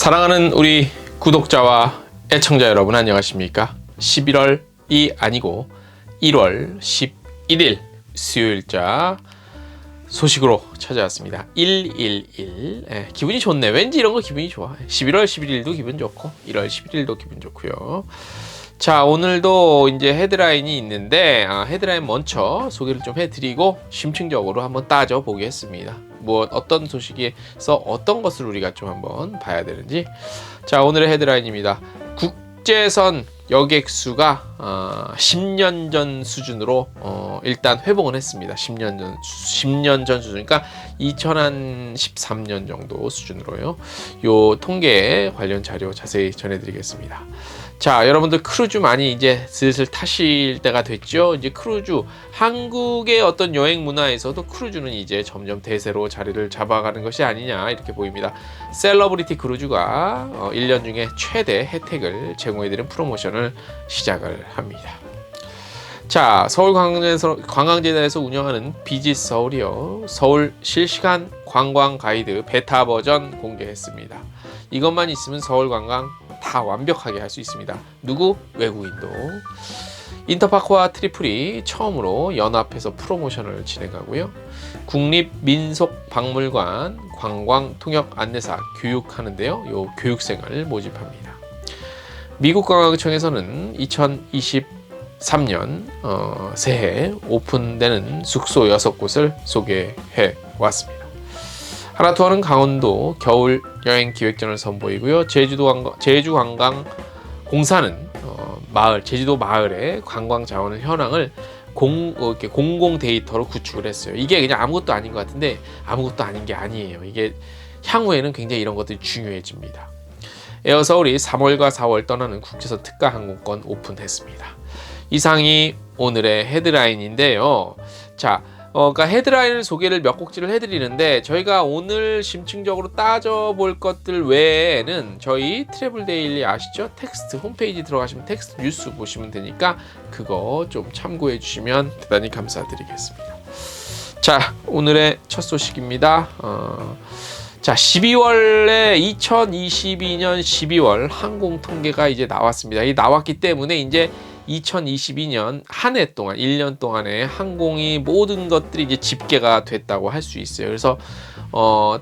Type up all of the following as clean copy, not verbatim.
사랑하는 우리 구독자와 애청자 여러분 안녕하십니까? 11월이 아니고 1월 11일 수요일자 소식으로 찾아왔습니다. 111. 기분이 좋네. 왠지 이런 거 기분이 좋아. 11월 11일도 기분 좋고 1월 11일도 기분 좋고요. 자, 오늘도 이제 헤드라인이 있는데 헤드라인 먼저 소개를 좀 해드리고 심층적으로 한번 따져보겠습니다. 어떤 소식에서 어떤 것을 우리가 좀 한번 봐야 되는지. 자, 오늘의 헤드라인입니다. 국제선 여객수가 10년 전 수준으로 일단 회복은 했습니다. 10년 전 수준, 그러니까 2013년 정도 수준으로요. 요 통계 관련 자료 자세히 전해드리겠습니다. 자, 여러분들 크루즈 많이 이제 슬슬 타실 때가 됐죠. 이제 크루즈, 한국의 어떤 여행 문화에서도 크루즈는 이제 점점 대세로 자리를 잡아가는 것이 아니냐 이렇게 보입니다. 셀러브리티 크루즈가 1년 중에 최대 혜택을 제공해드리는 프로모션을 시작을 합니다. 자, 서울관광재단에서 운영하는 비짓 서울이요, 서울 실시간 관광 가이드 베타 버전 공개했습니다. 이것만 있으면 서울 관광 다 완벽하게 할 수 있습니다. 누구? 외국인도. 인터파크와 트리플이 처음으로 연합해서 프로모션을 진행하고요. 국립민속박물관 관광 통역 안내사 교육하는데요. 요 교육생을 모집합니다. 미국 관광청에서는 2023년 새해 오픈되는 숙소 6곳을 소개해 왔습니다. 하나투어는 강원도 겨울 여행 기획전을 선보이고요. 제주관광공사는 제주도 마을의 관광 자원을 현황을 이렇게 공공 데이터로 구축을 했어요. 이게 그냥 아무것도 아닌 것 같은데 아무것도 아닌 게 아니에요. 이게 향후에는 굉장히 이런 것들이 중요해집니다. 에어서울이 3월과 4월 떠나는 국제선 특가 항공권 오픈했습니다. 이상이 오늘의 헤드라인인데요. 자, 그러니까 헤드라인을 소개를 몇 곡지를 해드리는데, 저희가 오늘 심층적으로 따져볼 것들 외에는 저희 트래블 데일리 아시죠? 텍스트 홈페이지 들어가시면 텍스트 뉴스 보시면 되니까 그거 좀 참고해 주시면 대단히 감사드리겠습니다. 자, 오늘의 첫 소식입니다. 자, 12월에 2022년 12월 항공 통계가 이제 나왔습니다. 이 나왔기 때문에 이제 2022년 한 해 동안 1년 동안에 항공이 모든 것들이 이제 집계가 됐다고 할 수 있어요. 그래서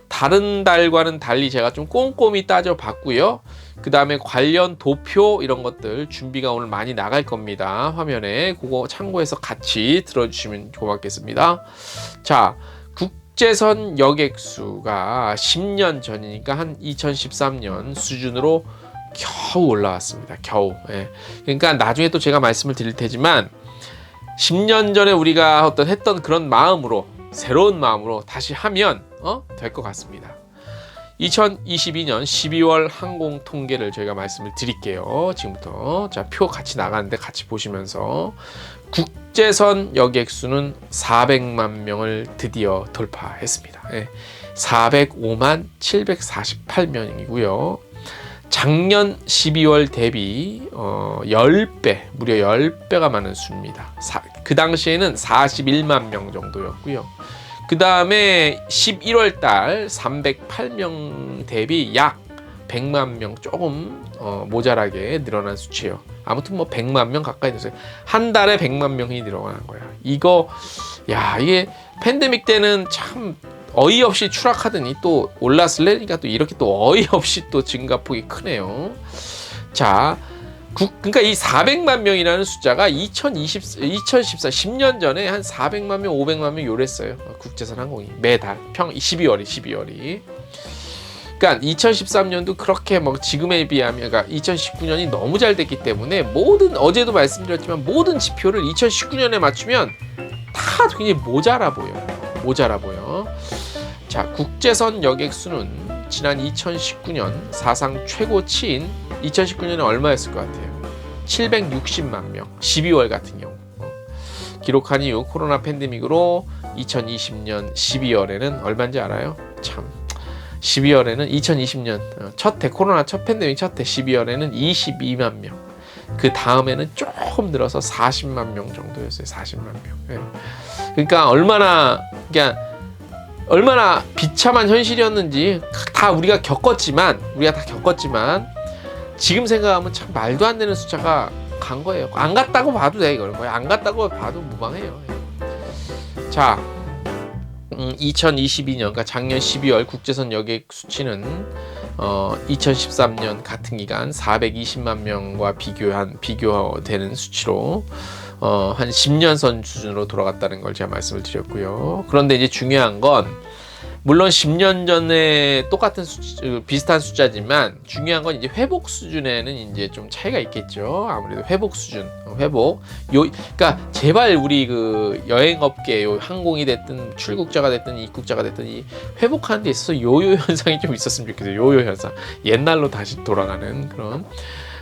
다른 달과는 달리 제가 좀 꼼꼼히 따져봤고요. 그 다음에 관련 도표 이런 것들 준비가 오늘 많이 나갈 겁니다. 화면에 그거 참고해서 같이 들어주시면 고맙겠습니다. 자, 국제선 여객수가 10년 전이니까 한 2013년 수준으로 겨우 올라왔습니다. 겨우. 예. 그러니까 나중에 또 제가 말씀을 드릴 테지만 10년 전에 우리가 했던 그런 마음으로, 새로운 마음으로 다시 하면 될 것 같습니다. 2022년 12월 항공 통계를 저희가 말씀을 드릴게요. 지금부터. 자, 표 같이 나가는데 같이 보시면서 국제선 여객수는 400만 명을 드디어 돌파했습니다. 예. 405만 748명이고요. 작년 12월 대비 10배, 무려 10배가 많은 수입니다. 그 당시에는 41만 명 정도였고요. 그 다음에 11월 달 308명 대비 약 100만 명 조금 모자라게 늘어난 수치예요. 아무튼 100만 명 가까이 됐어요. 한 달에 100만 명이 늘어난 거야. 이게 팬데믹 때는 참 어이없이 추락하더니 또 올랐을래니까 또 이렇게 또 어이없이 또 증가폭이 크네요. 자, 그러니까 이 400만 명이라는 숫자가 2014 10년 전에 한 400만 명, 500만 명 요랬어요. 국제선 항공이 매달 12월이. 그러니까 2013년도 그렇게 지금에 비하면, 그러니까 2019년이 너무 잘 됐기 때문에 어제도 말씀드렸지만 모든 지표를 2019년에 맞추면 다 굉장히 모자라 보여. 자, 국제선 여객수는 지난 2019년 사상 최고치인 2019년에 얼마였을 것 같아요? 760만 명. 12월 같은 경우 기록한 이후 코로나 팬데믹으로 2020년 12월에는 얼마인지 알아요? 참, 12월에는 2020년 코로나 첫 팬데믹 첫 해 12월에는 22만 명. 그 다음에는 조금 늘어서 40만 명 정도였어요. 40만 명. 예. 그러니까 얼마나, 그러니까 얼마나 비참한 현실이었는지 우리가 겪었지만 지금 생각하면 참 말도 안 되는 숫자가 간 거예요. 안 갔다고 봐도 돼. 이걸 거의 안 갔다고 봐도 무방해요. 자, 2022년, 그러니까 작년 12월 국제선 여객 수치는 2013년 같은 기간 420만 명과 비교되는 수치로 한 10년 선 수준으로 돌아갔다는 걸 제가 말씀을 드렸고요. 그런데 이제 중요한 건 물론 10년 전에 똑같은 비슷한 숫자지만 중요한 건 이제 회복 수준에는 이제 좀 차이가 있겠죠. 아무래도 회복 수준, 그러니까 제발 우리 그 여행업계, 항공이 됐든 출국자가 됐든 입국자가 됐든 이 회복하는 데 있어서 요요 현상이 좀 있었으면 좋겠어요. 요요 현상, 옛날로 다시 돌아가는 그런.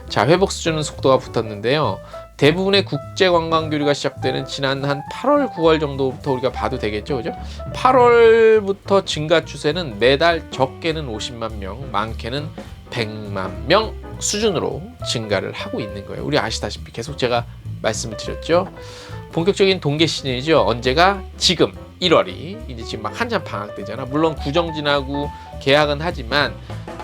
자, 회복 수준은 속도가 붙었는데요. 대부분의 국제 관광 교류가 시작되는 지난 한 8월, 9월 정도부터 우리가 봐도 되겠죠, 그죠? 8월부터 증가 추세는 매달 적게는 50만 명, 많게는 100만 명 수준으로 증가를 하고 있는 거예요. 우리 아시다시피 계속 제가 말씀을 드렸죠. 본격적인 동계 시즌이죠. 언제가? 지금 1월이 이제 지금 막 한참 방학 때잖아. 물론 구정 지나고 개학은 하지만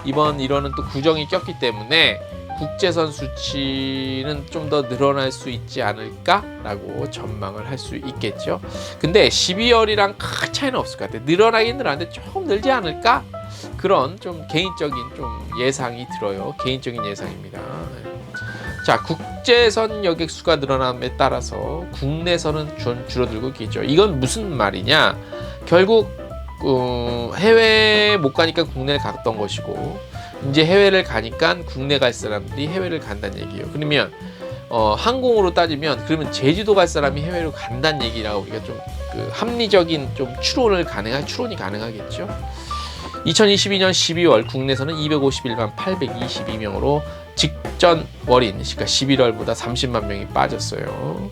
이번 1월은 또 구정이 꼈기 때문에 국제선 수치는 좀 더 늘어날 수 있지 않을까라고 전망을 할 수 있겠죠. 근데 12월이랑 큰 차이는 없을 것 같아요. 늘어나긴 늘었는데 조금 늘지 않을까? 그런 좀 개인적인 좀 예상이 들어요. 개인적인 예상입니다. 자, 국제선 여객 수가 늘어남에 따라서 국내선은 줄어들고 있겠죠. 이건 무슨 말이냐? 결국 해외 못 가니까 국내를 갔던 것이고 이제 해외를 가니까 국내 갈 사람들이 해외를 간다는 얘기예요. 그러면 항공으로 따지면 그러면 제주도 갈 사람이 해외로 간다는 얘기라고 우리가 좀 합리적인 좀 추론이 가능하겠죠. 2022년 12월 국내선은 251만 822명으로 직전 월인, 그러니까 11월보다 30만 명이 빠졌어요.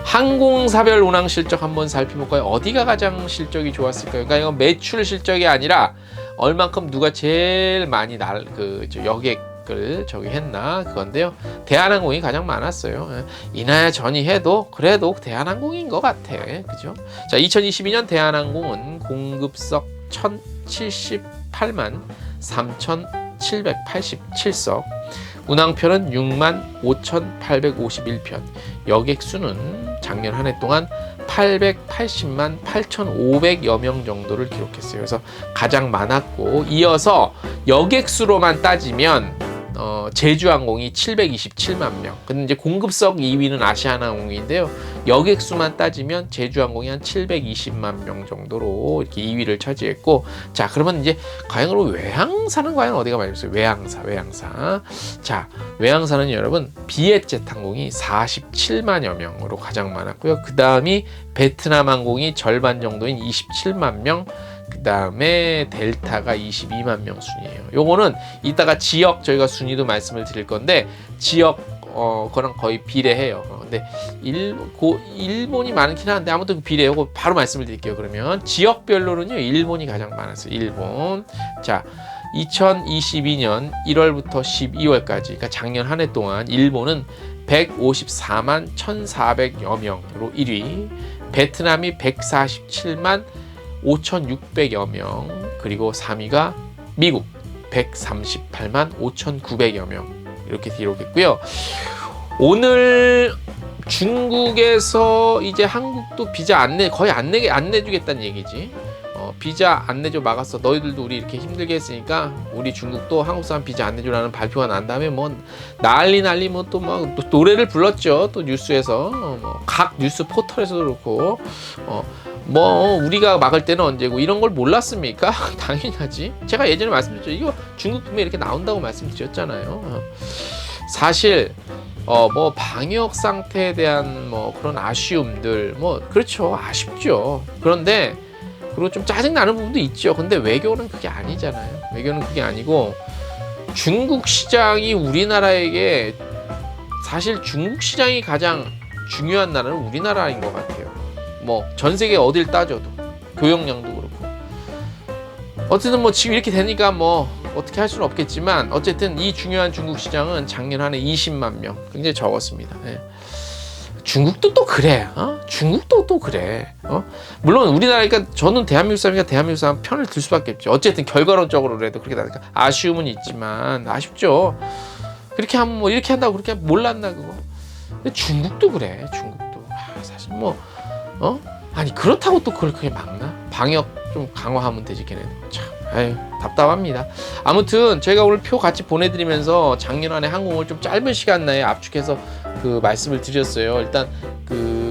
항공사별 운항 실적 한번 살펴볼까요? 어디가 가장 실적이 좋았을까요? 그러니까 이건 매출 실적이 아니라 얼만큼 누가 제일 많이 여객을 했나 그건데요. 대한항공이 가장 많았어요. 이나야 저니 해도 그래도 대한항공인 것 같아. 그죠? 자, 2022년 대한항공은 공급석 1078만 3,787석, 운항편은 6만 5,851편, 여객수는 작년 한 해 동안 880만 8,500여 명 정도를 기록했어요. 그래서 가장 많았고, 이어서 여객수로만 따지면 제주항공이 727만 명. 근데 이제 공급석 2위는 아시아나항공인데요. 여객수만 따지면 제주항공이 한 720만 명 정도로 이렇게 2위를 차지했고, 자, 그러면 이제 과연 외항사는 과연 어디가 많이 있어요? 외항사. 자, 외항사는 여러분 비엣젯 항공이 47만여 명으로 가장 많았고요. 그 다음이 베트남 항공이 절반 정도인 27만 명. 그 다음에 델타가 22만 명 순이에요. 요거는 이따가 지역 저희가 순위도 말씀을 드릴 건데 지역 거랑 거의 비례해요. 근데 일본이 많긴 한데 아무튼 비례해요. 요거 바로 말씀을 드릴게요. 그러면 지역별로는요, 일본이 가장 많았어요. 일본. 자, 2022년 1월부터 12월까지, 그러니까 작년 한 해 동안 일본은 154만 1,400여 명으로 1위, 베트남이 147만 5,600여 명, 그리고 3위가 미국 138만 5,900여 명 이렇게 기록했고요. 오늘 중국에서 이제 한국도 비자 거의 안 내주겠다는 얘기지. 비자 안 내줘 막았어. 너희들도 우리 이렇게 힘들게 했으니까 우리 중국도 한국 사람 비자 안 내주라는 발표가 난 다음에 뭐 난리 또 막 노래를 불렀죠. 또 뉴스에서 각 뉴스 포털에서도 그렇고 우리가 막을 때는 언제고 이런 걸 몰랐습니까? 당연하지. 제가 예전에 말씀드렸죠. 이거 중국 분명히 이렇게 나온다고 말씀드렸잖아요. 사실 방역 상태에 대한 그런 아쉬움들 그렇죠. 아쉽죠. 그런데 그리고 좀 짜증나는 부분도 있죠. 근데 외교는 그게 아니잖아요. 외교는 그게 아니고 중국 시장이 우리나라에게, 사실 중국 시장이 가장 중요한 나라는 우리나라인 것 같아요. 전 세계 어딜 따져도 교역량도 그렇고. 어쨌든 지금 이렇게 되니까 어떻게 할 수는 없겠지만 어쨌든 이 중요한 중국 시장은 작년 한 해 20만 명, 굉장히 적었습니다. 네. 중국도 또 그래. 중국도 또 그래. 물론 우리나라, 그러니까 저는 대한민국 사람이니까 대한민국 사람 편을 들 수밖에 없죠. 어쨌든 결과론적으로라도 그렇게 나니까 아쉬움은 있지만 아쉽죠. 그렇게 하면 뭐 이렇게 한다고 그렇게 몰랐나 그거. 근데 중국도 그래. 중국도 사실 뭐 아니 그렇다고 또 그렇게 막나? 방역 좀 강화하면 되지 걔네들. 참 아유 답답합니다. 아무튼 제가 오늘 표 같이 보내드리면서 작년 안에 항공을 좀 짧은 시간 내에 압축해서 그 말씀을 드렸어요. 일단 그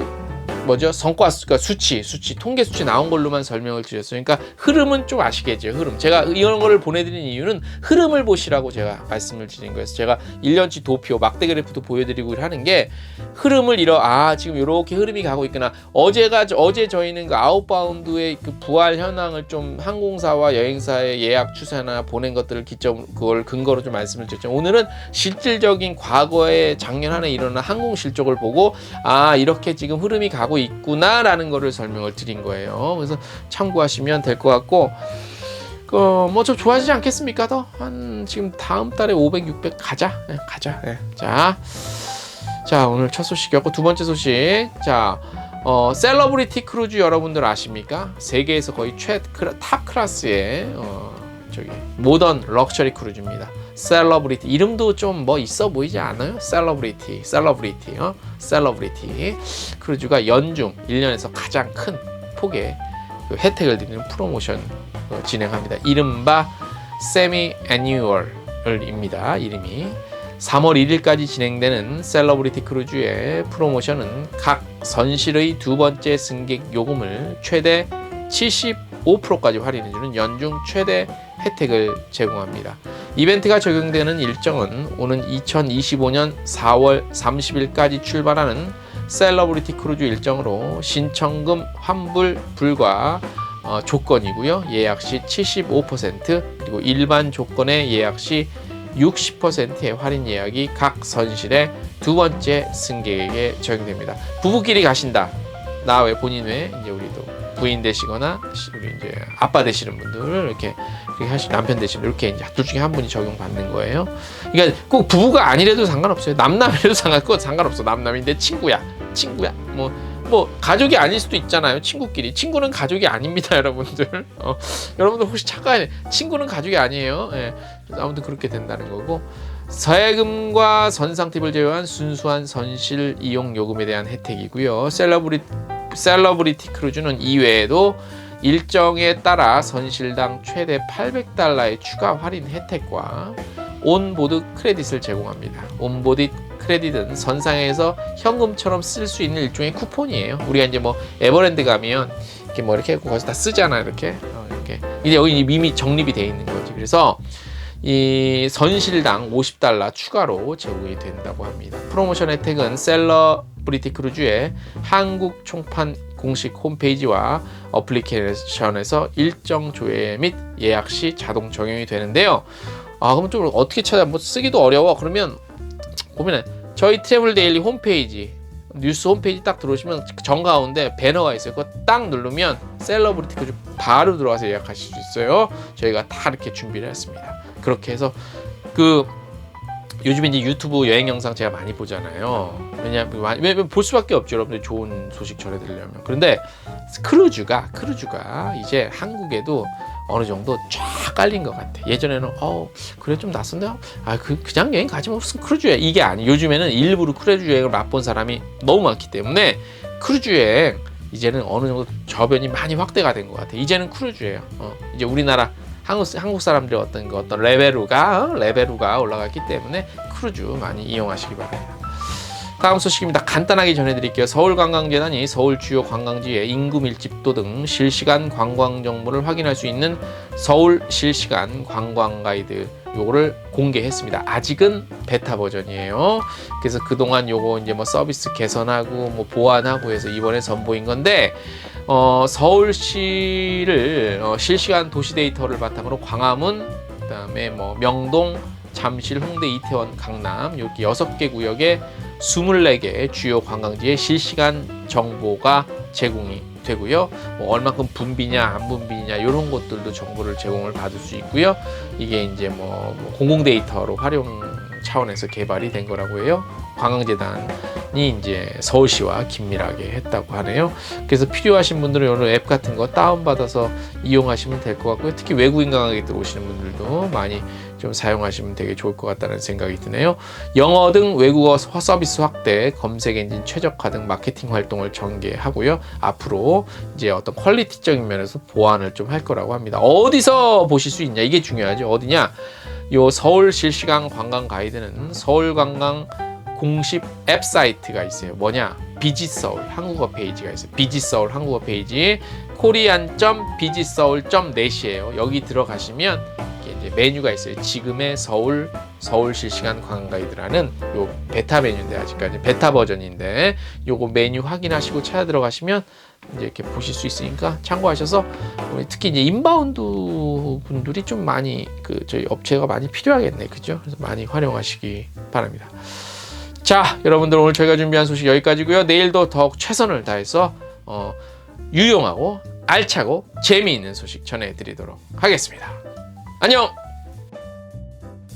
뭐죠? 성과 그러니까 수치 통계 수치 나온 걸로만 설명을 드렸어요. 그러니까 흐름은 좀 아시겠죠. 흐름. 제가 이런 거를 보내드린 이유는 흐름을 보시라고 제가 말씀을 드린 거예요. 제가 1년치 도표 막대 그래프도 보여드리고 하는 게 흐름을 지금 이렇게 흐름이 가고 있구나. 어제 저희는 그 아웃바운드의 그 부활 현황을 좀 항공사와 여행사의 예약 추세나 보낸 것들을 그걸 근거로 좀 말씀을 드렸죠. 오늘은 실질적인 과거에 작년 한 해 일어난 항공 실적을 보고 이렇게 지금 흐름이 가고 있구나라는 거를 설명을 드린 거예요. 그래서 참고하시면 될 것 같고, 뭐 좀 좋아지지 않겠습니까? 더 한 지금 다음 달에 500, 600 가자. 네. 자 오늘 첫 소식이었고 두 번째 소식. 셀러브리티 크루즈 여러분들 아십니까? 세계에서 거의 탑 클래스의 모던 럭셔리 크루즈입니다. 셀러브리티 이름도 좀 뭐 있어 보이지 않아요? 셀러브리티 크루즈가 연중 1년에서 가장 큰 폭의 그 혜택을 드리는 프로모션 진행합니다. 이른바 세미 애니얼입니다. 이름이 3월 1일까지 진행되는 셀러브리티 크루즈의 프로모션은 각 선실의 두 번째 승객 요금을 최대 75%까지 할인해주는 연중 최대 혜택을 제공합니다. 이벤트가 적용되는 일정은 오는 2025년 4월 30일까지 출발하는 셀러브리티 크루즈 일정으로 신청금 환불 불가 조건이고요. 예약 시 75% 그리고 일반 조건의 예약 시 60%의 할인 예약이 각 선실의 두 번째 승객에게 적용됩니다. 부부끼리 가신다. 나 외 본인 외 이제 우리도 부인 되시거나 우리 이제 아빠 되시는 분들 이렇게 하시 남편 되시는 이렇게 이제 둘 중에 한 분이 적용받는 거예요. 그러니까 꼭 부부가 아니래도 상관없어요. 남남이라도 상관없어. 남남인데 친구야. 뭐 가족이 아닐 수도 있잖아요. 친구는 가족이 아닙니다, 여러분들. 여러분들 혹시 착각해. 친구는 가족이 아니에요. 예. 아무튼 그렇게 된다는 거고. 세금과 선상 팁을 제외한 순수한 선실 이용 요금에 대한 혜택이고요. 셀러브리티 크루즈는 이외에도 일정에 따라 선실당 최대 $800의 추가 할인 혜택과 온보드 크레딧을 제공합니다. 온보드 크레딧은 선상에서 현금처럼 쓸 수 있는 일종의 쿠폰이에요. 우리가 이제 뭐 에버랜드 가면 이렇게 거기서 다 쓰잖아. 이렇게. 근데 여기 이미 적립이 돼 있는 거지. 그래서 이 선실당 $50 추가로 제공이 된다고 합니다. 프로모션 혜택은 셀러브리티 크루즈의 한국 총판 공식 홈페이지와 어플리케이션에서 일정 조회 및 예약 시 자동 적용이 되는데요. 그럼 좀 어떻게 뭐 쓰기도 어려워. 그러면 보면은 저희 트래블 데일리 홈페이지 뉴스 홈페이지 딱 들어오시면 정가운데 배너가 있어요. 그거 딱 누르면 셀러브리티 크루즈 바로 들어가서 예약하실 수 있어요. 저희가 다 이렇게 준비를 했습니다. 그렇게 해서 요즘에 이제 유튜브 여행 영상 제가 많이 보잖아요. 왜냐면 볼 수밖에 없죠. 여러분들 좋은 소식 전해드리려면. 그런데 크루즈가 이제 한국에도 어느 정도 쫙 깔린 것 같아. 예전에는 그래 좀 낯선데 그냥 여행 가지 무슨 크루즈 여행 이게 아니. 요즘에는 일부러 크루즈 여행을 맛본 사람이 너무 많기 때문에 크루즈 여행 이제는 어느 정도 저변이 많이 확대가 된 것 같아. 이제는 크루즈예요. 이제 우리나라 한국 사람들의 어떤 레벨루가 올라갔기 때문에 크루즈 많이 이용하시기 바랍니다. 다음 소식입니다. 간단하게 전해드릴게요. 서울관광재단이 서울 주요 관광지의 인구 밀집도 등 실시간 관광 정보를 확인할 수 있는 서울 실시간 관광 가이드 요거를 공개했습니다. 아직은 베타 버전이에요. 그래서 그동안 요거 이제 뭐 서비스 개선하고 뭐 보완하고 해서 이번에 선보인 건데 서울시를 실시간 도시 데이터를 바탕으로 광화문, 그다음에 뭐 명동, 잠실, 홍대, 이태원, 강남 이렇게 6개 구역에 24개 주요 관광지의 실시간 정보가 제공이 되고요. 뭐 얼마큼 붐비냐 안 붐비냐 이런 것들도 정보를 제공을 받을 수 있고요. 이게 이제 뭐 공공 데이터로 활용 차원에서 개발이 된 거라고 해요. 관광재단이 이제 서울시와 긴밀하게 했다고 하네요. 그래서 필요하신 분들은 이런 앱 같은 거 다운받아서 이용하시면 될 것 같고요. 특히 외국인 관광객들 오시는 분들도 많이 좀 사용하시면 되게 좋을 것 같다는 생각이 드네요. 영어 등 외국어 서비스 확대, 검색 엔진 최적화 등 마케팅 활동을 전개하고요. 앞으로 이제 어떤 퀄리티적인 면에서 보완을 좀 할 거라고 합니다. 어디서 보실 수 있냐? 이게 중요하죠. 어디냐? 요 서울 실시간 관광 가이드는 서울 관광 공식 앱 사이트가 있어요. 뭐냐? 비짓서울 한국어 페이지가 있어요. 비짓서울 한국어 페이지 korean.visitseoul.net이에요. 여기 들어가시면 이제 메뉴가 있어요. 지금의 서울 실시간 관광 가이드라는 요 베타 메뉴인데 아직까지 베타 버전인데 요거 메뉴 확인하시고 찾아 들어가시면 이제 이렇게 보실 수 있으니까 참고하셔서 특히 이제 인바운드 분들이 좀 많이 저희 업체가 많이 필요하겠네, 그죠? 그래서 많이 활용하시기 바랍니다. 자, 여러분들 오늘 저희가 준비한 소식 여기까지고요. 내일도 더욱 최선을 다해서 유용하고 알차고 재미있는 소식 전해드리도록 하겠습니다. 안녕!